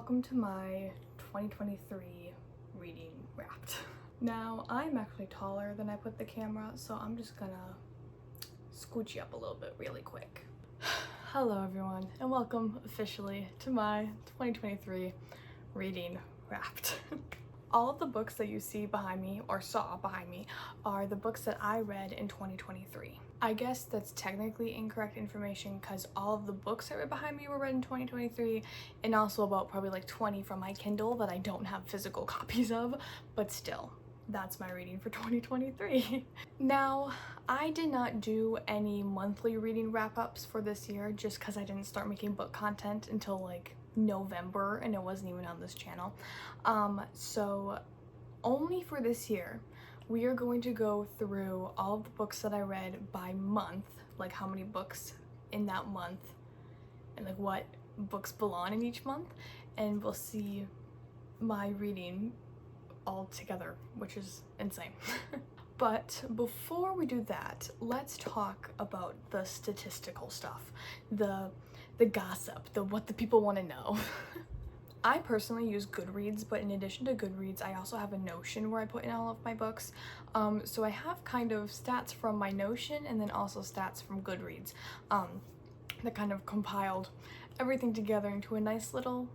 welcome to my 2023 reading wrapped. Now, I'm actually taller than I put the camera, so I'm just gonna scooch you up a little bit really quick. Hello everyone, and welcome officially to my 2023 reading wrapped. All of the books that you see behind me, or saw behind me, are the books that I read in 2023. I guess that's technically incorrect information because all of the books that were behind me were read in 2023, and also about probably like 20 from my Kindle that I don't have physical copies of, but still, that's my reading for 2023. Now, I did not do any monthly reading wrap-ups for this year just because I didn't start making book content until like November, and it wasn't even on this channel. So only for this year, we are going to go through all of the books that I read by month, like how many books in that month, and like what books belong in each month, and we'll see my reading all together, which is insane. But before we do that, let's talk about the statistical stuff, the gossip, what the people want to know. I personally use Goodreads, but in addition to Goodreads, I also have a Notion where I put in all of my books. So I have kind of stats from my Notion and then also stats from Goodreads that kind of compiled everything together into a nice little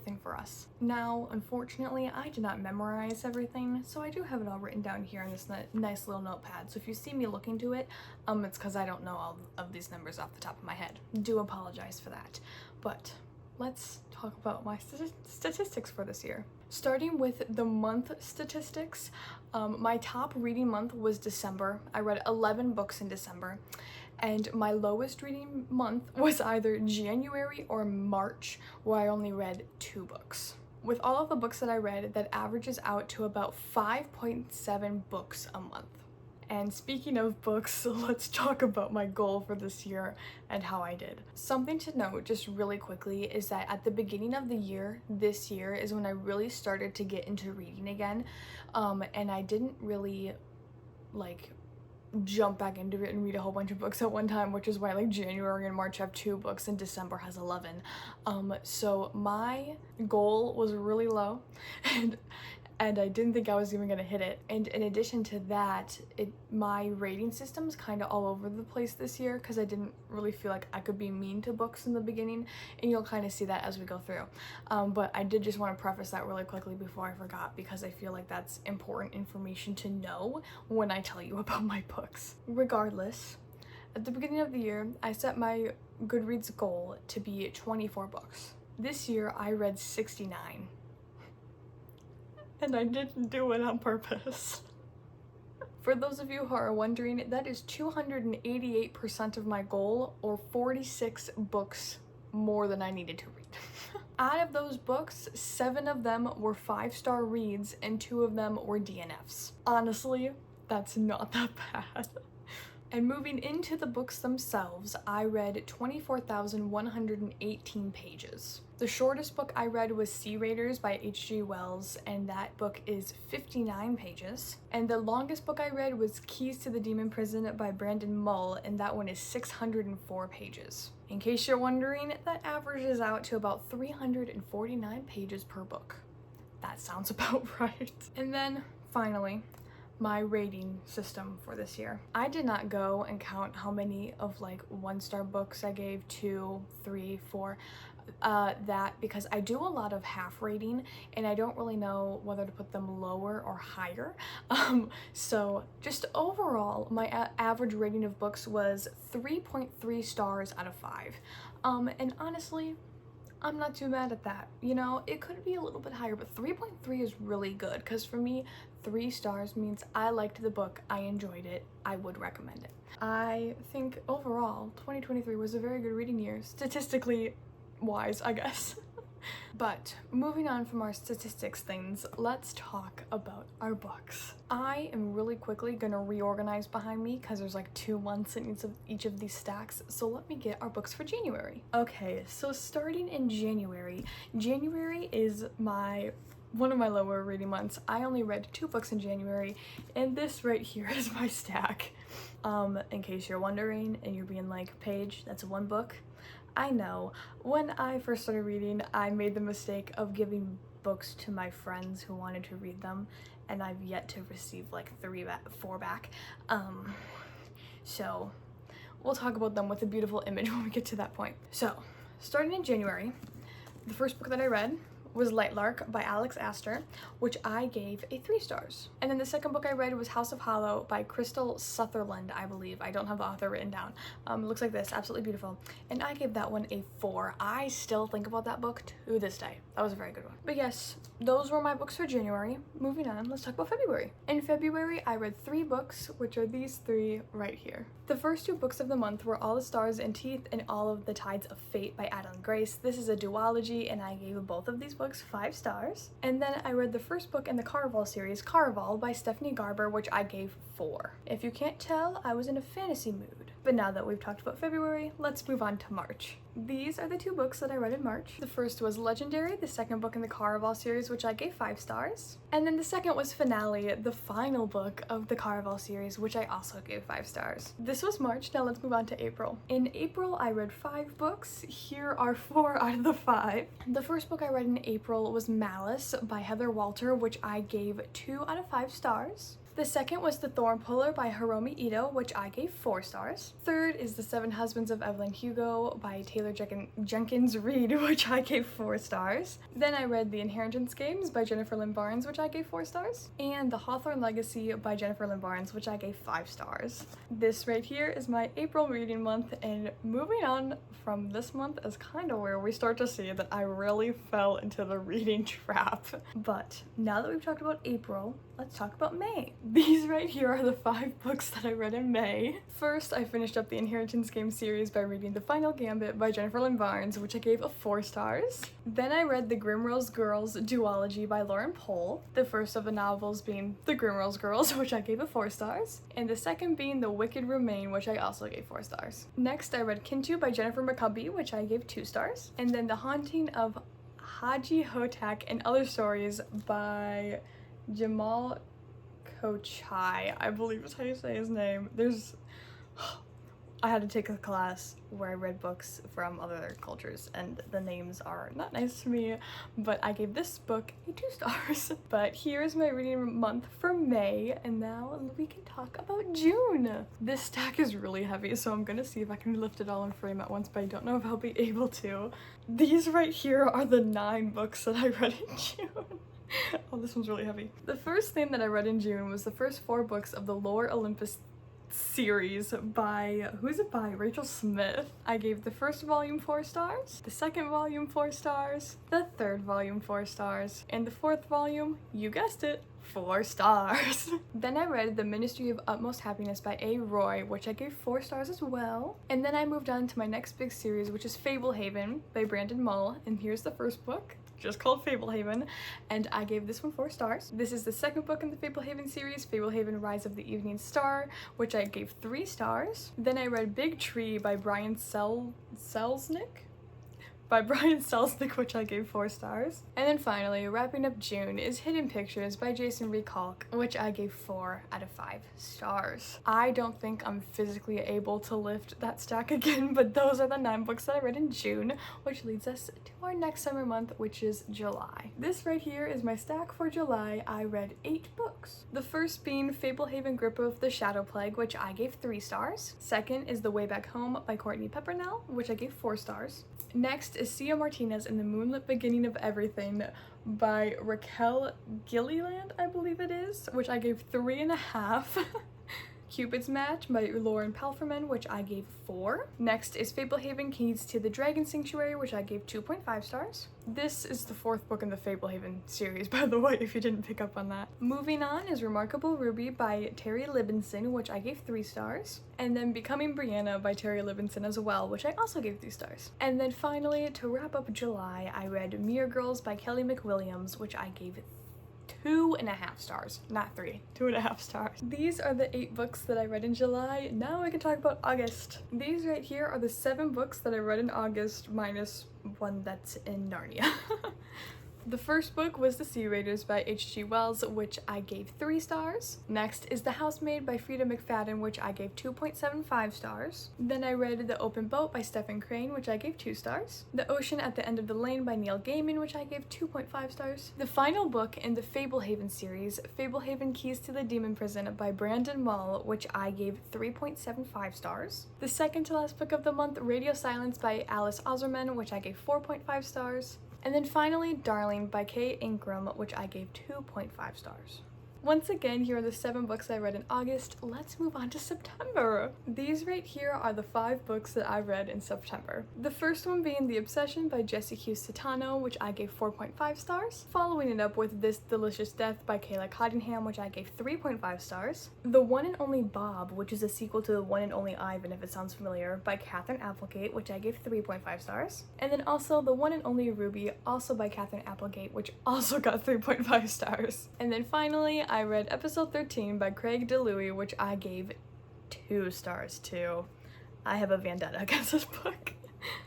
thing for us. Now, unfortunately, I did not memorize everything, so I do have it all written down here in this nice little notepad. So if you see me looking to it, it's because I don't know all of these numbers off the top of my head. Do apologize for that. But let's talk about my statistics for this year. Starting with the month statistics, my top reading month was December. I read 11 books in December. And my lowest reading month was either January or March, where I only read 2 books. With all of the books that I read, that averages out to about 5.7 books a month. And speaking of books, let's talk about my goal for this year and how I did. Something to note just really quickly is that at the beginning of the year, this year, is when I really started to get into reading again. And I didn't really like jump back into it and read a whole bunch of books at one time, which is why like January and March have 2 books and December has 11. So my goal was really low and I didn't think I was even gonna hit it. And in addition to that, my rating system's kind of all over the place this year because I didn't really feel like I could be mean to books in the beginning, and you'll kind of see that as we go through. But I did just want to preface that really quickly before I forgot, because I feel like that's important information to know when I tell you about my books. Regardless, at the beginning of the year, I set my Goodreads goal to be 24 books. This year, I read 69. And I didn't do it on purpose. For those of you who are wondering, that is 288% of my goal, or 46 books more than I needed to read. Out of those books, 7 of them were 5-star reads and 2 of them were DNFs. Honestly, that's not that bad. And moving into the books themselves, I read 24,118 pages. The shortest book I read was Sea Raiders by H.G. Wells, and that book is 59 pages. And the longest book I read was Keys to the Demon Prison by Brandon Mull, and that one is 604 pages. In case you're wondering, that averages out to about 349 pages per book. That sounds about right. And then, finally, my rating system for this year. I did not go and count how many of like 1-star books I gave, 2, 3, 4, that because I do a lot of half rating and I don't really know whether to put them lower or higher. So just overall, my average rating of books was 3.3 stars out of 5. And honestly, I'm not too mad at that. You know, it could be a little bit higher, but 3.3 is really good because for me, 3 stars means I liked the book, I enjoyed it, I would recommend it. I think overall, 2023 was a very good reading year, statistically wise, I guess. But moving on from our statistics things, let's talk about our books. I am really quickly gonna reorganize behind me because there's like 2 months in each of these stacks, so let me get our books for January. Okay, so starting in January is one of my lower reading months. I only read 2 books in January, and this right here is my stack. In case you're wondering and you're being like, Paige, that's 1 book. I know, when I first started reading, I made the mistake of giving books to my friends who wanted to read them, and I've yet to receive like 4 back. So we'll talk about them with a beautiful image when we get to that point. So, starting in January, the first book that I read was Lightlark by Alex Astor, which I gave a 3 stars. And then the second book I read was House of Hollow by Crystal Sutherland, I believe. I don't have the author written down. It looks like this, absolutely beautiful. And I gave that one a 4. I still think about that book to this day. That was a very good one. But yes, those were my books for January. Moving on, let's talk about February. In February, I read 3 books, which are these 3 right here. The first 2 books of the month were All the Stars and Teeth and All of the Tides of Fate by Adeline Grace. This is a duology, and I gave both of these books 5 stars. And then I read the first book in the Caraval series, Caraval by Stephanie Garber, which I gave 4. If you can't tell, I was in a fantasy mood. But now that we've talked about February, let's move on to March. These are the 2 books that I read in March. The first was Legendary, the second book in the Caraval series, which I gave 5 stars. And then the second was Finale, the final book of the Caraval series, which I also gave 5 stars. This was March, now let's move on to April. In April, I read 5 books. Here are 4 out of the 5. The first book I read in April was Malice by Heather Walter, which I gave 2 out of 5 stars. The second was The Thorn Puller by Hiromi Ito, which I gave 4 stars. Third is The Seven Husbands of Evelyn Hugo by Taylor Jenkins Reid, which I gave 4 stars. Then I read The Inheritance Games by Jennifer Lynn Barnes, which I gave 4 stars. And The Hawthorne Legacy by Jennifer Lynn Barnes, which I gave 5 stars. This right here is my April reading month, and moving on from this month is kind of where we start to see that I really fell into the reading trap. But now that we've talked about April, let's talk about May. These right here are the 5 books that I read in May. First, I finished up the Inheritance Game series by reading The Final Gambit by Jennifer Lynn Barnes, which I gave a 4 stars. Then I read The Grimrose Girls duology by Lauren Pohl, the first of the novels being The Grimrose Girls, which I gave a 4 stars, and the second being The Wicked Remain, which I also gave 4 stars. Next, I read Kintu by Jennifer McCubby, which I gave 2 stars, and then The Haunting of Haji Hotak and Other Stories by Jamal Kochai, I believe is how you say his name. I had to take a class where I read books from other cultures, and the names are not nice to me, but I gave this book a 2 stars. But here's my reading month for May, and now we can talk about June. This stack is really heavy, so I'm gonna see if I can lift it all in frame at once, but I don't know if I'll be able to. These right here are the 9 books that I read in June. Oh, this one's really heavy. The first thing that I read in June was the first 4 books of the Lore Olympus series by, who is it by? Rachel Smith. I gave the first volume 4 stars, the second volume 4 stars, the third volume 4 stars, and the 4th volume, you guessed it, 4 stars. Then I read The Ministry of Utmost Happiness by A. Roy, which I gave 4 stars as well. And then I moved on to my next big series, which is Fablehaven by Brandon Mull, and here's the first book, just called Fablehaven, and I gave this one 4 stars. This is the second book in the Fablehaven series, Fablehaven Rise of the Evening Star, which I gave 3 stars. Then I read Big Tree by Brian Selznick, which I gave 4 stars. And then finally, wrapping up June, is Hidden Pictures by Jason Rekalk, which I gave 4 out of 5 stars. I don't think I'm physically able to lift that stack again, but those are the 9 books that I read in June, which leads us to our next summer month, which is July. This right here is my stack for July. I read 8 books. The first being Fablehaven Grip of the Shadow Plague, which I gave 3 stars. Second is The Way Back Home by Courtney Peppernell, which I gave 4 stars. Next is Sia Martinez and the Moonlit Beginning of Everything by Raquel Gilliland, I believe it is, which I gave 3.5. Cupid's Match by Lauren Palferman, which I gave 4. Next is Fablehaven Keys to the Dragon Sanctuary, which I gave 2.5 stars. This is the 4th book in the Fablehaven series, by the way, if you didn't pick up on that. Moving on is Remarkable Ruby by Terry Libinson, which I gave 3 stars. And then Becoming Brianna by Terry Libinson as well, which I also gave 3 stars. And then finally, to wrap up July, I read Mere Girls by Kelly McWilliams, which I gave 2.5 stars, not 3, 2.5 stars. These are the 8 books that I read in July. Now I can talk about August. These right here are the 7 books that I read in August, minus one that's in Narnia. The first book was The Sea Raiders by H.G. Wells, which I gave 3 stars. Next is The Housemaid by Frida McFadden, which I gave 2.75 stars. Then I read The Open Boat by Stephen Crane, which I gave 2 stars. The Ocean at the End of the Lane by Neil Gaiman, which I gave 2.5 stars. The final book in the Fablehaven series, Fablehaven Keys to the Demon Prison by Brandon Mull, which I gave 3.75 stars. The second to last book of the month, Radio Silence by Alice Oserman, which I gave 4.5 stars. And then finally, Darling by Kay Ingram, which I gave 2.5 stars. Once again, here are the 7 books I read in August. Let's move on to September. These right here are the 5 books that I read in September. The first one being The Obsession by Jessie Q. Citano, which I gave 4.5 stars. Following it up with This Delicious Death by Kayla Cottingham, which I gave 3.5 stars. The One and Only Bob, which is a sequel to The One and Only Ivan, if it sounds familiar, by Catherine Applegate, which I gave 3.5 stars. And then also The One and Only Ruby, also by Catherine Applegate, which also got 3.5 stars. And then finally, I read episode 13 by Craig DeLuey, which I gave 2 stars to. I have a vendetta against this book.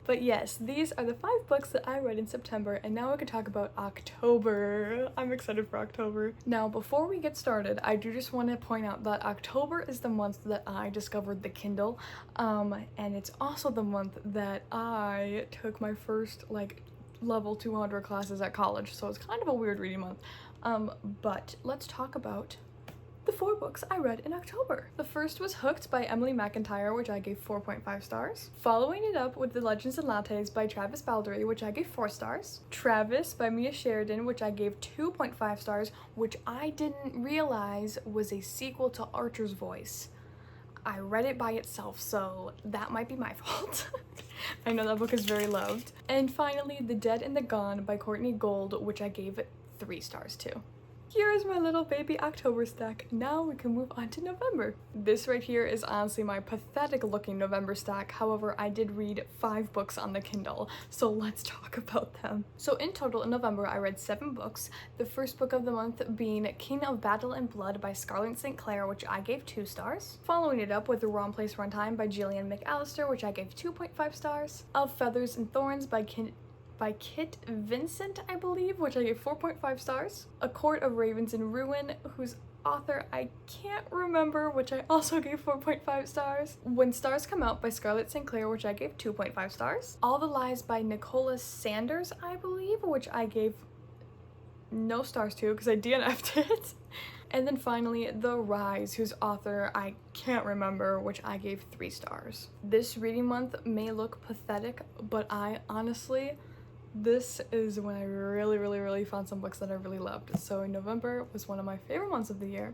But yes, these are the 5 books that I read in September, and now we can talk about October. I'm excited for October. Now, before we get started, I do just want to point out that October is the month that I discovered the Kindle, and it's also the month that I took my first, level 200 classes at college, so it's kind of a weird reading month. But let's talk about the 4 books I read in October. The first was Hooked by Emily McIntyre, which I gave 4.5 stars. Following it up with The Legends and Lattes by Travis Baldry, which I gave 4 stars. Travis by Mia Sheridan, which I gave 2.5 stars, which I didn't realize was a sequel to Archer's Voice. I read it by itself, so that might be my fault. I know that book is very loved. And finally, The Dead and the Gone by Courtney Gold, which I gave 3 stars to. Here is my little baby October stack. Now we can move on to November. This right here is honestly my pathetic looking November stack. However, I did read 5 books on the Kindle, so let's talk about them. So in total in November, I read 7 books. The first book of the month being King of Battle and Blood by Scarlett St. Clair, which I gave 2 stars. Following it up with The Wrong Place Runtime by Gillian McAllister, which I gave 2.5 stars. Of Feathers and Thorns by Kit Vincent, I believe, which I gave 4.5 stars. A Court of Ravens in Ruin, whose author I can't remember, which I also gave 4.5 stars. When Stars Come Out by Scarlett St. Clair, which I gave 2.5 stars. All the Lies by Nicola Sanders, I believe, which I gave no stars to because I DNF'd it. And then finally, The Rise, whose author I can't remember, which I gave 3 stars. This reading month may look pathetic, but this is when I really found some books that I really loved. So November was one of my favorite months of the year.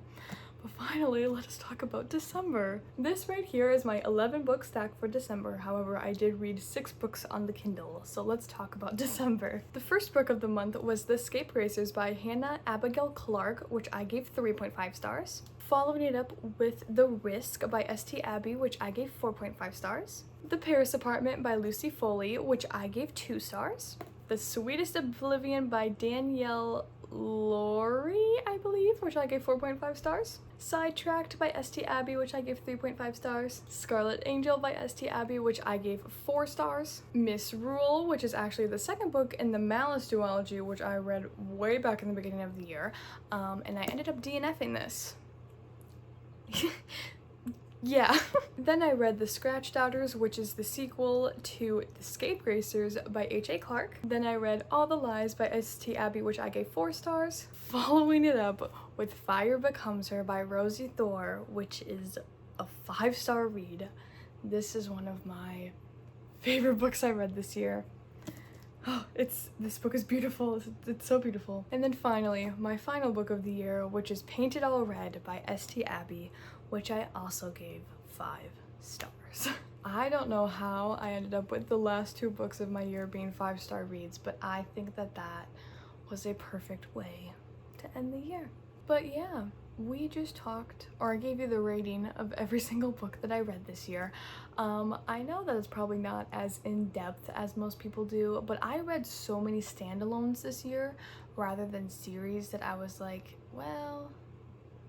But finally, let us talk about December. This right here is my 11 book stack for December. However, I did read 6 books on the Kindle, so let's talk about December. The first book of the month was The Escape Racers by Hannah Abigail Clark, which I gave 3.5 stars. Following it up with The Risk by St. Abbey, which I gave 4.5 stars. The Paris Apartment by Lucy Foley, which I gave 2 stars. The Sweetest Oblivion by Danielle Laurie, I believe, which I gave 4.5 stars. Sidetracked by St. Abbey, which I gave 3.5 stars. Scarlet Angel by St. Abbey, which I gave 4 stars. Misrule, which is actually the second book in the Malice duology, which I read way back in the beginning of the year, and I ended up DNFing this. Yeah. Then I read The Scratch Doubters, which is the sequel to The Escape Racers by H.A. Clark. Then I read All the Lies by St. Abbey, which I gave 4 stars. Following it up with Fire Becomes Her by Rosie Thor, which is a 5-star read. This is one of my favorite books I read this year. Oh, this book is beautiful. It's so beautiful. And then finally, my final book of the year, which is Painted All Red by St. Abbey, which I also gave 5 stars. I don't know how I ended up with the last 2 books of my year being 5-star reads, but I think that was a perfect way to end the year. But yeah, we just talked, or I gave you the rating of every single book that I read this year. I know that it's probably not as in-depth as most people do, but I read so many standalones this year rather than series that I was like, well,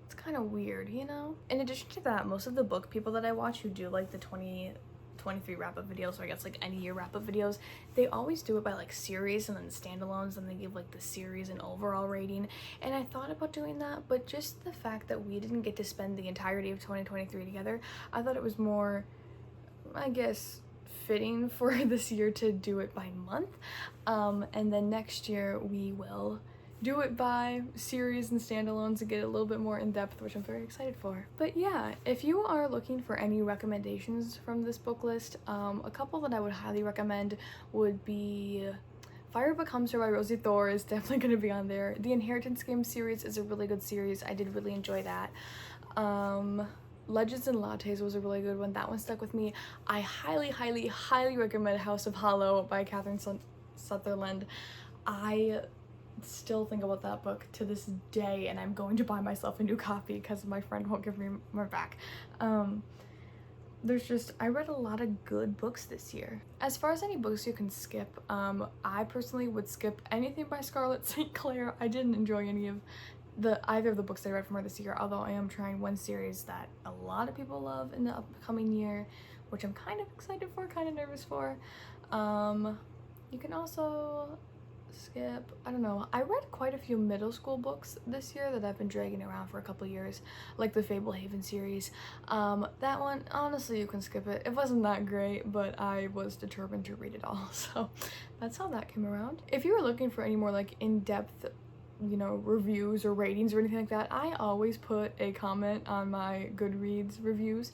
it's kind of weird, you know? In addition to that, most of the book people that I watch who do like the 20 23 wrap-up videos, or I guess like any year wrap-up videos, they always do it by like series and then standalones, and they give like the series and overall rating. And I thought about doing that, but just the fact that we didn't get to spend the entirety of 2023 together, I thought it was more, I guess, fitting for this year to do it by month. And then next year we will do it by series and standalones to get a little bit more in depth, which I'm very excited for. But yeah, if you are looking for any recommendations from this book list, a couple that I would highly recommend would be Fire Becomes Her by Rosie Thor is definitely going to be on there. The Inheritance Game series is a really good series. I did really enjoy that. Legends and Lattes was a really good one. That one stuck with me. I highly, highly, highly recommend House of Hollow by Catherine Sutherland. I still think about that book to this day, and I'm going to buy myself a new copy because my friend won't give me my back. I read a lot of good books this year. As far as any books you can skip, I personally would skip anything by Scarlett St. Clair. I didn't enjoy either of the books I read from her this year, although I am trying one series that a lot of people love in the upcoming year, which I'm kind of excited for, kind of nervous for. You can also skip, I don't know, I read quite a few middle school books this year that I've been dragging around for a couple years, like the Fablehaven series. That one, honestly, you can skip it. It wasn't that great, but I was determined to read it all, so that's how that came around. If you were looking for any more like in-depth, you know, reviews or ratings or anything like that, I always put a comment on my Goodreads reviews,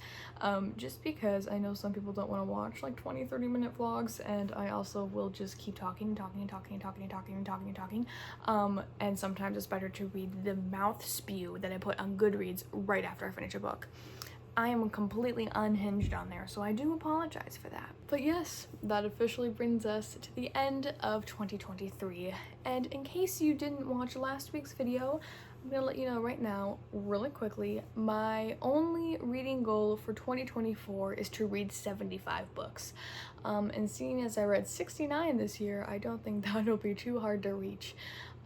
just because I know some people don't want to watch like 20-30 minute vlogs, and I also will just keep talking, and sometimes it's better to read the mouth spew that I put on Goodreads right after I finish a book. I am completely unhinged on there, so I do apologize for that. But yes, that officially brings us to the end of 2023. And in case you didn't watch last week's video, I'm gonna let you know right now, really quickly, my only reading goal for 2024 is to read 75 books. And seeing as I read 69 this year, I don't think that'll be too hard to reach.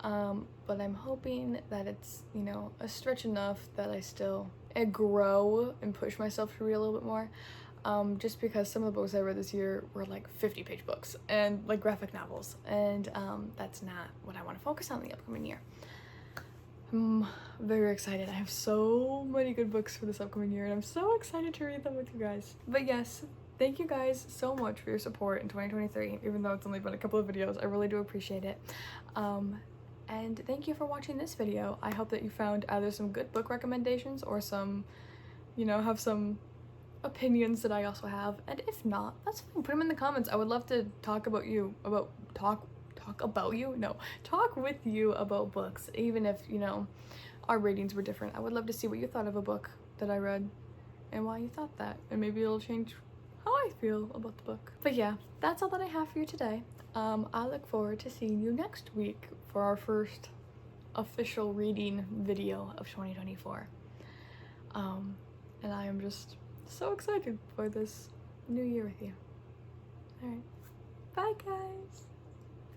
But I'm hoping that it's, you know, a stretch enough that I still grow and push myself to read a little bit more, just because some of the books I read this year were like 50-page books and like graphic novels, and that's not what I want to focus on the upcoming year. I'm very excited. I have so many good books for this upcoming year, and I'm so excited to read them with you guys. But yes, thank you guys so much for your support in 2023, even though it's only been a couple of videos. I really do appreciate it. And thank you for watching this video. I hope that you found either some good book recommendations or some, you know, have some opinions that I also have. And if not, that's fine. Put them in the comments. I would love to talk with you about books, even if, you know, our ratings were different. I would love to see what you thought of a book that I read and why you thought that, and maybe it'll change how I feel about the book. But yeah, that's all that I have for you today. I look forward to seeing you next week for our first official reading video of 2024. And I am just so excited for this new year with you. Alright, bye guys!